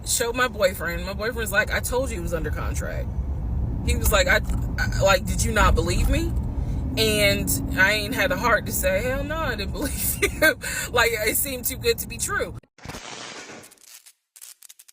showed my boyfriend. My boyfriend's like, I told you he was under contract. He was like, I like, did you not believe me? And I ain't had the heart to say, hell no, I didn't believe you. Like, it seemed too good to be true.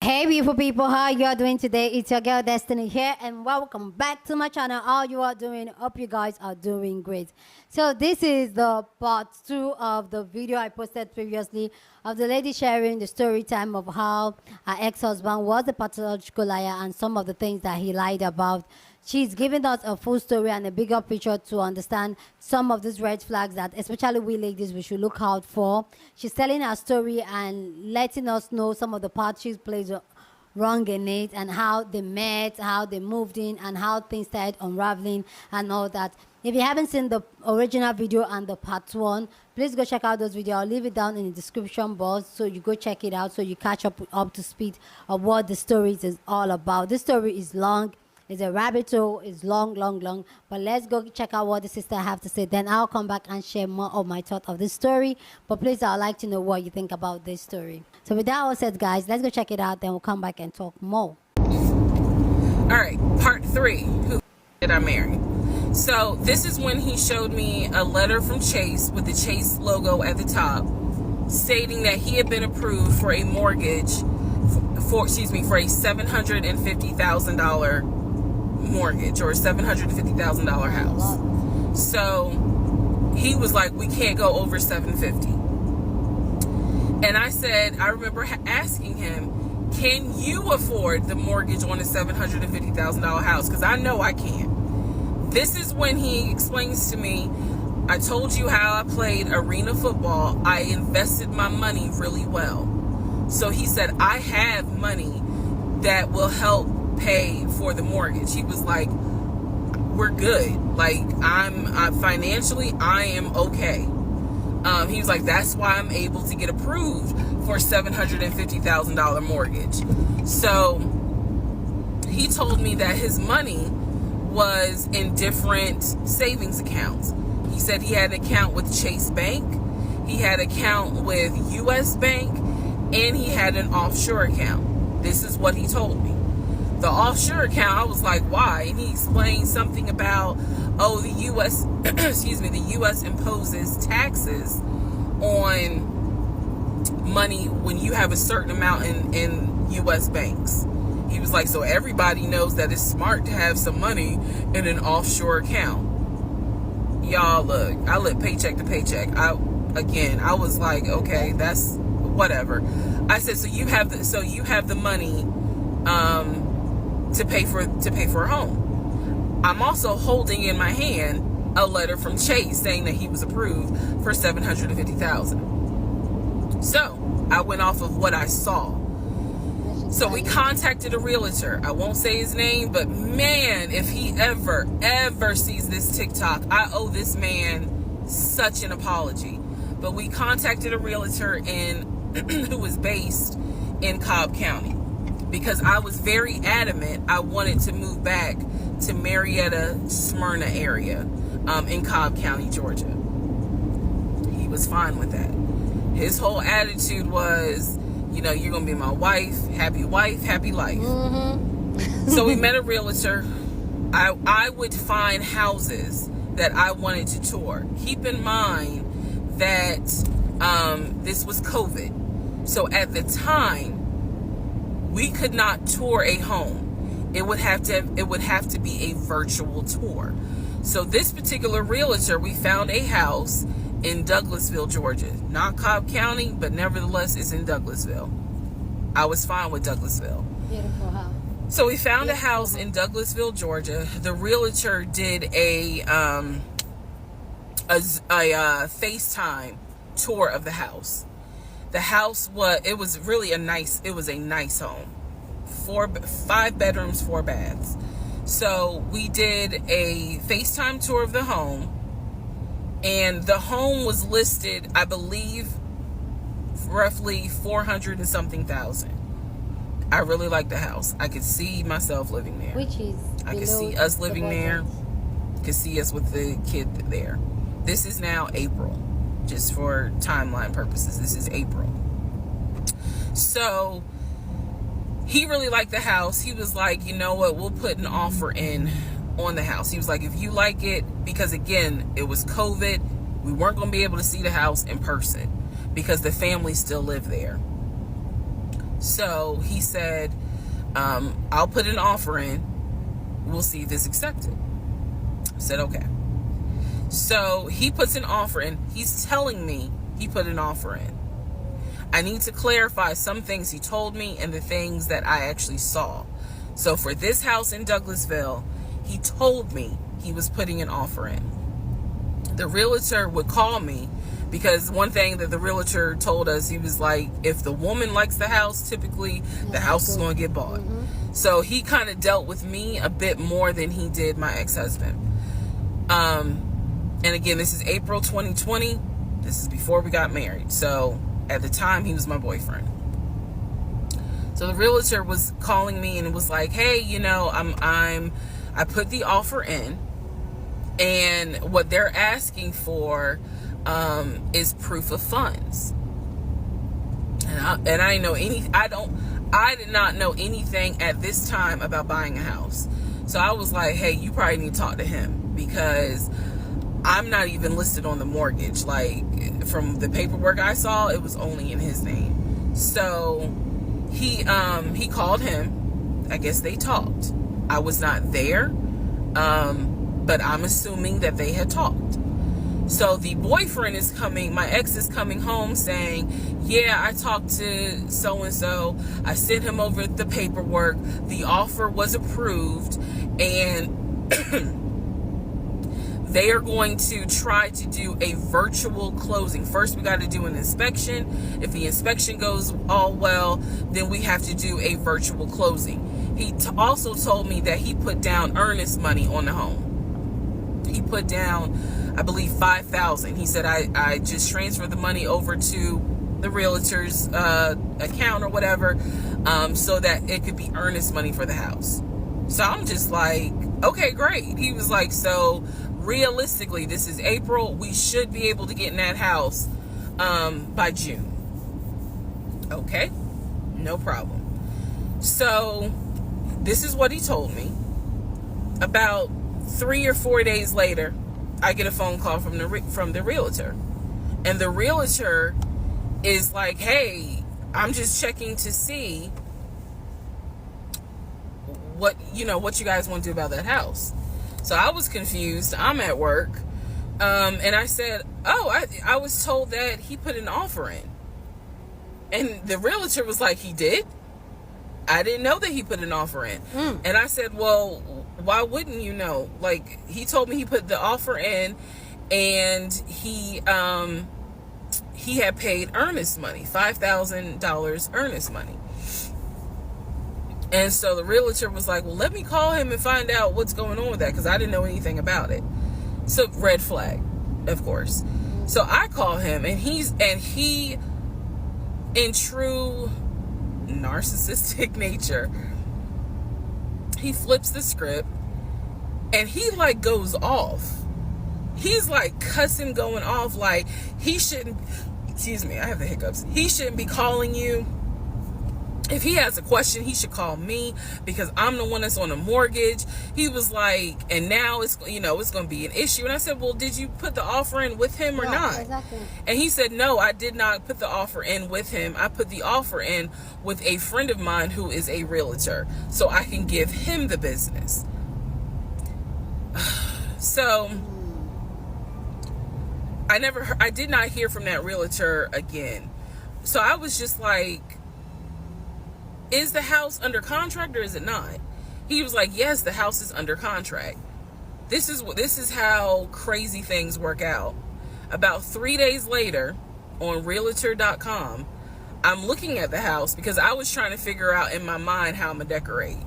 Hey beautiful people, how you all doing today? It's your girl Destiny here, and welcome back to my channel. How you are doing? Hope you guys are doing great. So this is the part 2 of the video I posted previously of the lady sharing the story time of how her ex-husband was a pathological liar and some of the things that he lied about. She's giving us a full story and a bigger picture to understand some of these red flags that especially we ladies we should look out for. She's telling her story and letting us know some of the parts she plays wrong in it and how they met, how they moved in, and how things started unraveling and all that. If you haven't seen the original video and the part 1, please go check out those videos. I'll leave it down in the description box so you go check it out so you catch up to speed of what the story is all about. This story is long. It's a rabbit hole. It's long. But let's go check out what the sister have to say. Then I'll come back and share more of my thought of this story. But please, I'd like to know what you think about this story. So with that all said, guys, let's go check it out. Then we'll come back and talk more. All right, part 3. Who did I marry? So this is when he showed me a letter from Chase with the Chase logo at the top, stating that he had been approved for a mortgage for a $750,000 mortgage or a $750,000 house. So he was like, we can't go over $750,000. And I said, I remember asking him, can you afford the mortgage on a $750,000 house? Because I know I can't. This is when he explains to me, I told you how I played arena football. I invested my money really well. So he said, I have money that will help pay for the mortgage. He was like, we're good. Like, I'm financially, I am okay. He was like, that's why I'm able to get approved for a $750,000 mortgage. So he told me that his money was in different savings accounts. He said he had an account with Chase Bank, he had an account with US Bank, and he had an offshore account. This is what he told me. The offshore account, I was like, why? And he explained something about, oh, the U.S., excuse me, the U.S. imposes taxes on money when you have a certain amount in U.S. banks. He was like, so everybody knows that it's smart to have some money in an offshore account. Y'all, look, I live paycheck to paycheck. I was like, okay, that's whatever. I said, so you have the money to pay for a home. I'm also holding in my hand a letter from Chase saying that he was approved for $750,000. So I went off of what I saw. So we contacted a realtor. I won't say his name, but man, if he ever sees this TikTok, I owe this man such an apology. But we contacted a realtor who was based in Cobb County, because I was very adamant I wanted to move back to Marietta, Smyrna area in Cobb County, Georgia. He was fine with that. His whole attitude was, you know, you're gonna be my wife, happy life. So we met a realtor. I would find houses that I wanted to tour. Keep in mind that this was COVID. So at the time, we could not tour a home. It would have to be a virtual tour. So this particular realtor, we found a house in Douglasville, Georgia. Not Cobb County, but nevertheless it's in Douglasville. I was fine with Douglasville. Beautiful house. So we found a house in Douglasville, Georgia. The realtor did a FaceTime tour of the house. The house was a nice home. 5 bedrooms, 4 baths. So we did a FaceTime tour of the home, and the home was listed, I believe, roughly 400 and something thousand. I really like the house. I could see myself living there. I could see us living there. Could see us with the kid there. This is now April, just for timeline purposes. This is April. So he really liked the house. He was like, you know what, we'll put an offer in on the house. He was like, if you like it, because again, it was COVID, we weren't going to be able to see the house in person because the family still lived there. So he said, I'll put an offer in, we'll see if it's accepted. I said, okay. So he puts an offer in. He's telling me he put an offer in. I need to clarify some things he told me and the things that I actually saw. So for this house in Douglasville, he told me he was putting an offer in. The realtor would call me because one thing that the realtor told us, he was like, if the woman likes the house, typically the house is going to get bought. So he kind of dealt with me a bit more than he did my ex-husband. And again, this is April 2020. This is before we got married. So at the time, he was my boyfriend. So the realtor was calling me and was like, hey, you know, I put the offer in, and what they're asking for is proof of funds. And I did not know anything at this time about buying a house. So I was like, hey, you probably need to talk to him because I'm not even listed on the mortgage. Like, from the paperwork I saw, it was only in his name. So he called him. I guess they talked. I was not there, but I'm assuming that they had talked. So the boyfriend is coming, my ex is coming home saying, yeah, I talked to so-and-so. I sent him over the paperwork. The offer was approved, and they are going to try to do a virtual closing. First, we got to do an inspection. If the inspection goes all well, then we have to do a virtual closing. He also told me that he put down earnest money on the home. He put down, I believe, $5,000. He said, I just transferred the money over to the realtor's account or whatever, so that it could be earnest money for the house. So I'm just like, okay, great. He was like, so realistically, this is April. We should be able to get in that house by June. Okay, no problem. So this is what he told me. About 3 or 4 days later, I get a phone call from the realtor, and the realtor is like, hey, I'm just checking to see what you guys want to do about that house. So I was confused. I'm at work, and I said, oh, I was told that he put an offer in. And the realtor was like, he did? I didn't know that he put an offer in. And I said, well, why wouldn't you know? Like, he told me he put the offer in, and he had paid earnest money, $5,000 earnest money. And so the realtor was like, well, let me call him and find out what's going on with that, because I didn't know anything about it. So red flag, of course. So I call him, and he in true narcissistic nature, he flips the script, and he like goes off. He's like cussing, going off, like he shouldn't, excuse me, I have the hiccups. He shouldn't be calling you. If he has a question, he should call me because I'm the one that's on a mortgage. He was like, and now it's going to be an issue. And I said, well, did you put the offer in with him or not? Exactly. And he said, no, I did not put the offer in with him. I put the offer in with a friend of mine who is a realtor, so I can give him the business. So I did not hear from that realtor again. So I was just like, is the house under contract or is it not? He was like, yes, the house is under contract. This is how crazy things work out. About 3 days later, on realtor.com, I'm looking at the house because I was trying to figure out in my mind how I'm gonna decorate.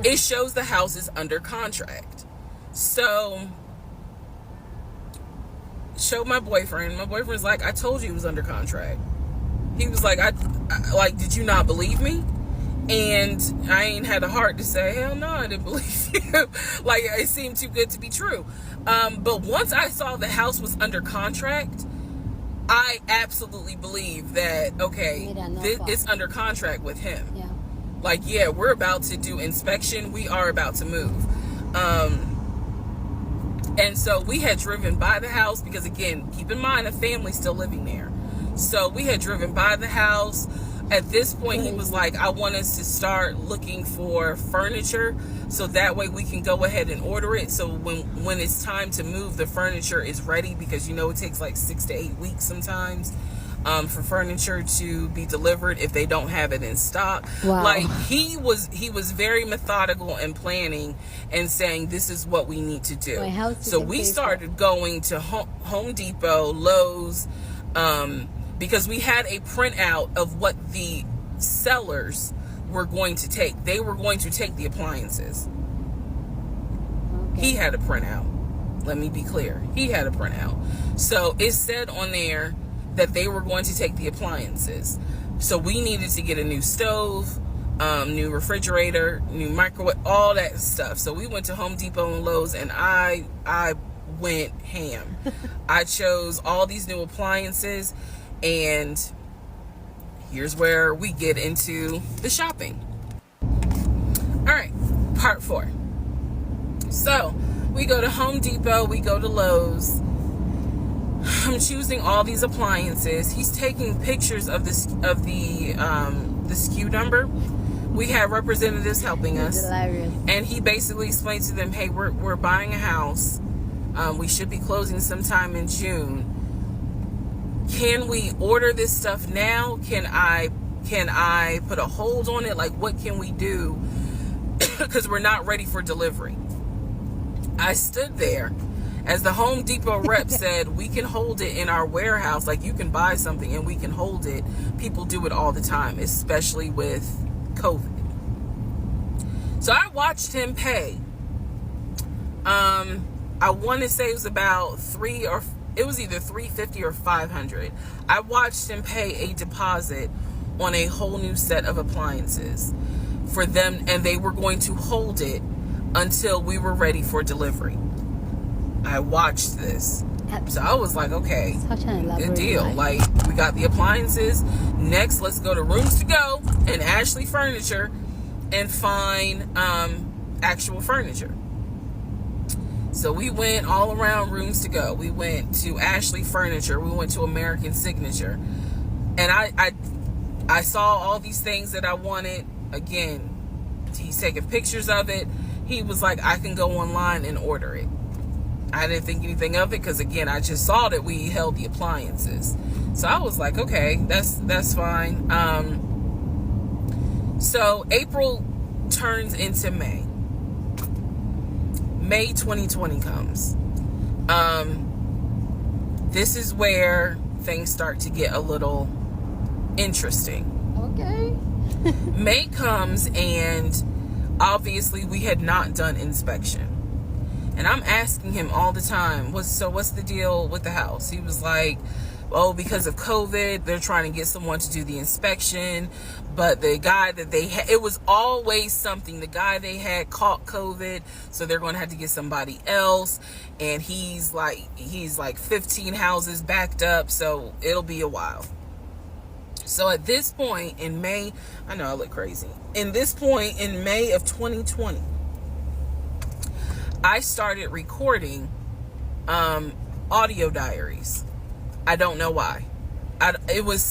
It shows the house is under contract. So showed my boyfriend. My boyfriend's like, I told you it was under contract. He was like, I did you not believe me? And I ain't had the heart to say, hell no, I didn't believe you. Like, it seemed too good to be true. But once I saw the house was under contract, I absolutely believe that, okay, it's under contract with him. Yeah. Like, yeah, we're about to do inspection. We are about to move. And so we had driven by the house because, again, keep in mind, a family's still living there. So we had driven by the house. At this point, he was like, I want us to start looking for furniture so that way we can go ahead and order it. So when it's time to move, the furniture is ready, because, you know, it takes like 6 to 8 weeks sometimes for furniture to be delivered if they don't have it in stock. Wow. Like, he was very methodical and planning and saying, this is what we need to do. So we started going to Home Depot, Lowe's, because we had a printout of what the sellers were going to take. They were going to take the appliances. He had a printout. Let me be clear. He had a printout. So it said on there that they were going to take the appliances. So we needed to get a new stove, new refrigerator, new microwave, all that stuff. So we went to Home Depot and Lowe's, and I went ham. I chose all these new appliances, and here's where we get into the shopping. All right, part 4. So we go to Home Depot, we go to Lowe's. I'm choosing all these appliances. He's taking pictures of the SKU number. We had representatives helping us, and he basically explained to them, hey, we're buying a house. We should be closing sometime in June. Can we order this stuff now? Can I put a hold on it? Like, what can we do? Because we're not ready for delivery. I stood there as the Home Depot rep said, we can hold it in our warehouse. Like, you can buy something and we can hold it. People do it all the time, especially with COVID. So I watched him pay. I want to say it was about it was either $350 or $500. I watched him pay a deposit on a whole new set of appliances for them, and they were going to hold it until we were ready for delivery. I watched this. So I was like, okay, good deal. Like, we got the appliances. Next, let's go to Rooms to Go and Ashley Furniture and find actual furniture. So we went all around Rooms to Go. We went to Ashley Furniture. We went to American Signature. And I saw all these things that I wanted. Again, he's taking pictures of it. He was like, I can go online and order it. I didn't think anything of it because, again, I just saw that we held the appliances. So I was like, okay, that's fine. So April turns into May. May 2020 comes. This is where things start to get a little interesting. Okay. May comes, and obviously we had not done inspection. And I'm asking him all the time, what's the deal with the house? He was like, oh, because of COVID, they're trying to get someone to do the inspection. But the guy that they had, it was always something. The guy they had caught COVID, so they're going to have to get somebody else. And he's like 15 houses backed up, so it'll be a while. So at this point in May, I know I look crazy. In this point in May of 2020, I started recording audio diaries. I don't know why. It was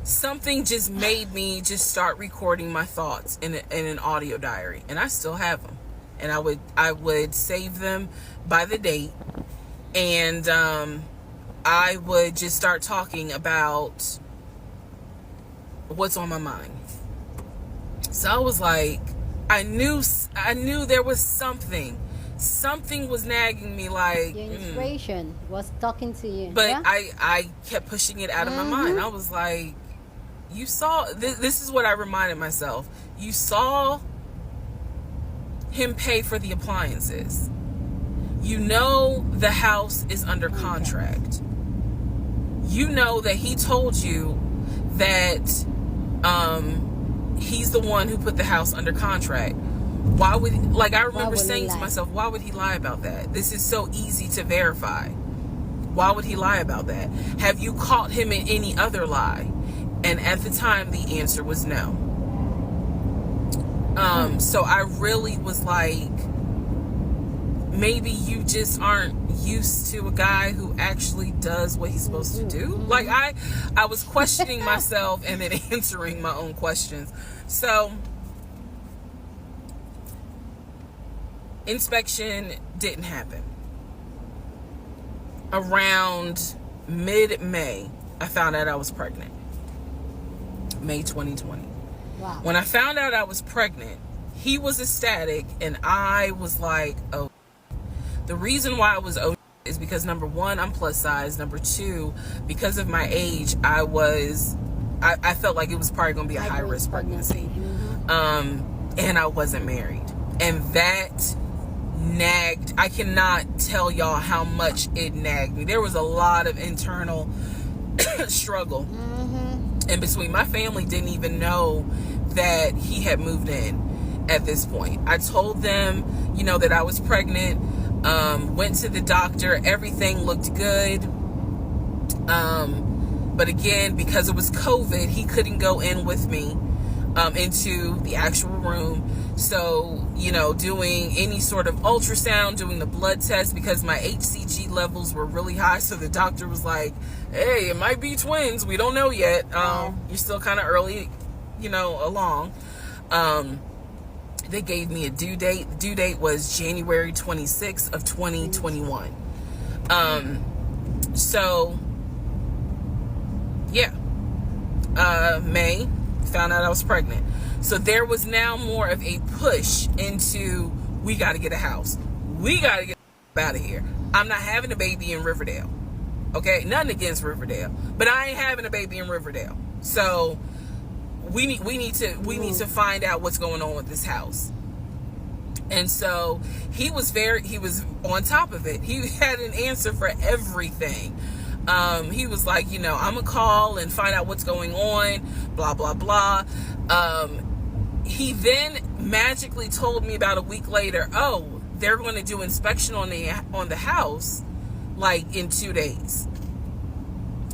something just made me just start recording my thoughts in an audio diary, and I still have them. And I would save them by the date, and I would just start talking about what's on my mind. So I was like, I knew there was something was nagging me, like your inspiration was talking to you, but yeah? I kept pushing it out of my mind. I was like, you saw this is what I reminded myself. You saw him pay for the appliances. You know the house is under contract. You know that he told you that he's the one who put the house under contract. Why would, like, I remember saying to myself, why would he lie about that? This is so easy to verify. Why would he lie about that? Have you caught him in any other lie? And at the time, the answer was no. So I really was like, maybe you just aren't used to a guy who actually does what he's supposed to do. Like I was questioning myself and then answering my own questions. So inspection didn't happen. Around mid-May, I found out I was pregnant. May 2020. Wow. When I found out I was pregnant, he was ecstatic and I was like, oh. The reason why I was oh is because, number one, I'm plus size. Number two, because of my age, I felt like it was probably going to be a high-risk pregnancy. And I wasn't married. And that nagged. I cannot tell y'all how much it nagged me. There was a lot of internal struggle in between. My family didn't even know that he had moved in at this point. I told them, that I was pregnant. Went to the doctor. Everything looked good. But again, because it was COVID, he couldn't go in with me into the actual room. So, doing any sort of ultrasound, doing the blood test, because my HCG levels were really high. So the doctor was like, hey, it might be twins. We don't know yet. You're still kind of early, along. They gave me a due date. The due date was January 26th of 2021. So, yeah. May, found out I was pregnant. So there was now more of a push into, we got to get a house. We got to get out of here. I'm not having a baby in Riverdale. Okay? Nothing against Riverdale. But I ain't having a baby in Riverdale. So we need to find out what's going on with this house. And so he was on top of it. He had an answer for everything. He was like, I'm gonna call and find out what's going on, blah blah blah. He then magically told me about a week later, oh, they're going to do inspection on the house like in 2 days.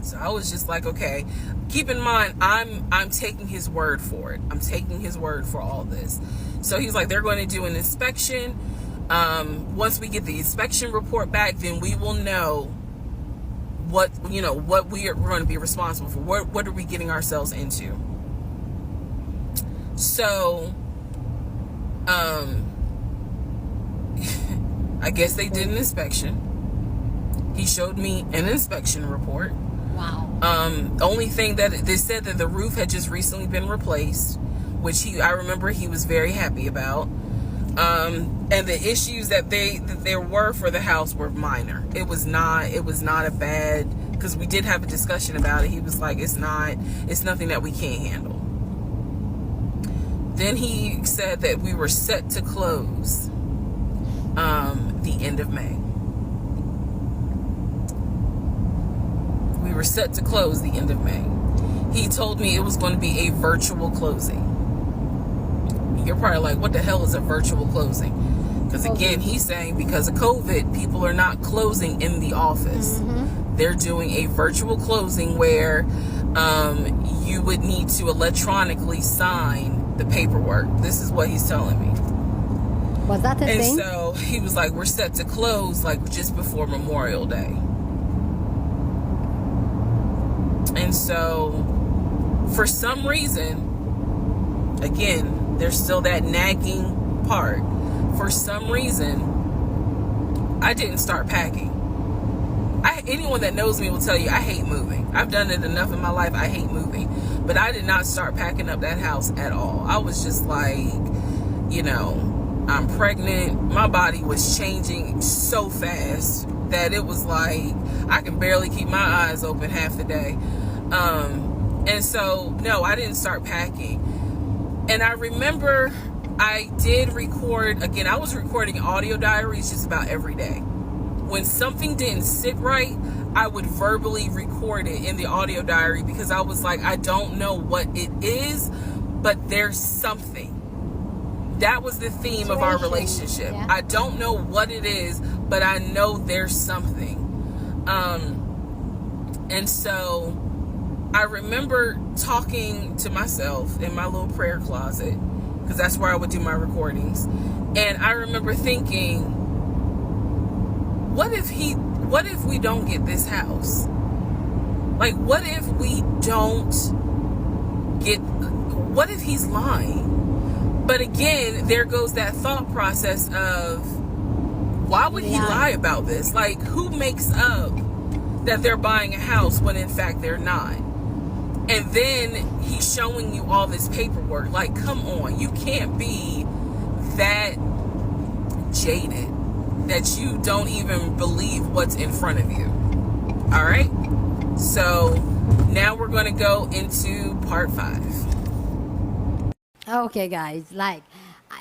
So I was just like, okay. Keep in mind, I'm taking his word for it. I'm taking his word for all this. So he's like, they're going to do an inspection. Once we get the inspection report back, then we will know what we are going to be responsible for. What are we getting ourselves into? So, I guess they did an inspection. He showed me an inspection report. Wow. Only thing that they said that the roof had just recently been replaced, which I remember he was very happy about. And the issues that there were for the house were minor. It was not a bad, because we did have a discussion about it. He was like, it's nothing that we can't handle. Then he said that we were set to close the end of May. We were set to close the end of May. He told me it was going to be a virtual closing. You're probably like, what the hell is a virtual closing? Because again, he's saying because of COVID, people are not closing in the office. They're doing a virtual closing where you would need to electronically sign the paperwork. This is what he's telling me. Was that a thing? And so he was like, we're set to close like just before Memorial Day. And so for some reason, again, there's still that nagging part. For some reason, I didn't start packing. Anyone that knows me will tell you I hate moving. I've done it enough in my life. I hate moving. But I did not start packing up that house at all. I was just like, I'm pregnant. My body was changing so fast that it was like I can barely keep my eyes open half the day. And so, no, I didn't start packing. And I remember I did record, again, I was recording audio diaries just about every day. When something didn't sit right, I would verbally record it in the audio diary because I was like, I don't know what it is, but there's something. That was the theme of our relationship. Yeah. I don't know what it is, but I know there's something. And so I remember talking to myself in my little prayer closet because that's where I would do my recordings. And I remember thinking, what if we don't get this house? Like, what if we don't get, what if he's lying? But again, there goes that thought process of, why would he lie about this? Like, who makes up that they're buying a house when in fact they're not? And then he's showing you all this paperwork. Like, come on, you can't be that jaded that you don't even believe what's in front of you. All right, so now we're going to go into part 5. Okay, guys, like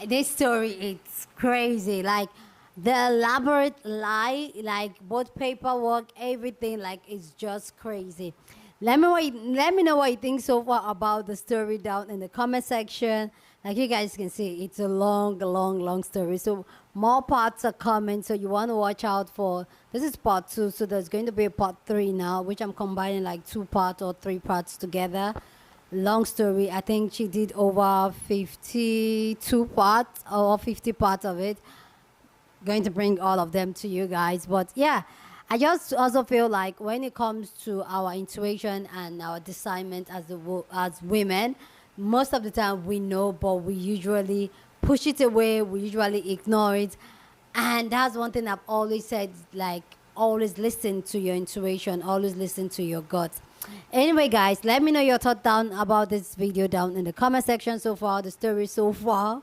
this story, it's crazy. Like the elaborate lie, like both paperwork, everything, like it's just crazy. Let me know what you think so far about the story down in the comment section. Like you guys can see, it's a long story. So more parts are coming. So you want to watch out for. This is part 2. So there's going to be a part 3 now, which I'm combining like 2 parts or 3 parts together. Long story. I think she did over 52 parts or 50 parts of it. Going to bring all of them to you guys. But yeah, I just also feel like when it comes to our intuition and our discernment as women, most of the time we know, but we usually push it away. We usually ignore it. And that's one thing I've always said, like, always listen to your intuition, always listen to your gut. Anyway, guys, let me know your thought down about this video down in the comment section so far, the story so far.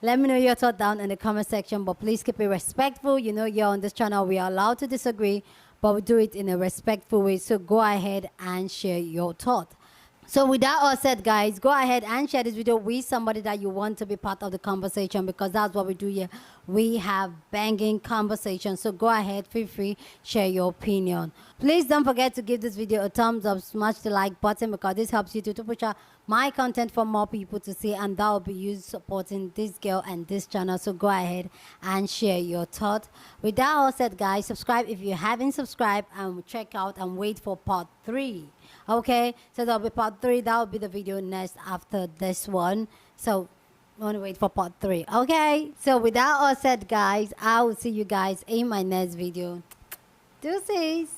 Let me know your thought down in the comment section, but please keep it respectful. You know, you're on this channel, we are allowed to disagree, but we do it in a respectful way. So go ahead and share your thought. So with that all said, guys, go ahead and share this video with somebody that you want to be part of the conversation, because that's what we do here. We have banging conversations. So go ahead, feel free, share your opinion. Please don't forget to give this video a thumbs up, smash the like button, because this helps you to push out my content for more people to see, and that will be you supporting this girl and this channel. So go ahead and share your thought. With that all said, guys, subscribe if you haven't subscribed, and check out and wait for part 3. Okay, so that'll be part 3. That will be the video next after this one. So I want to wait for part 3. Okay, so with that all said, guys, I will see you guys in my next video. Deuces.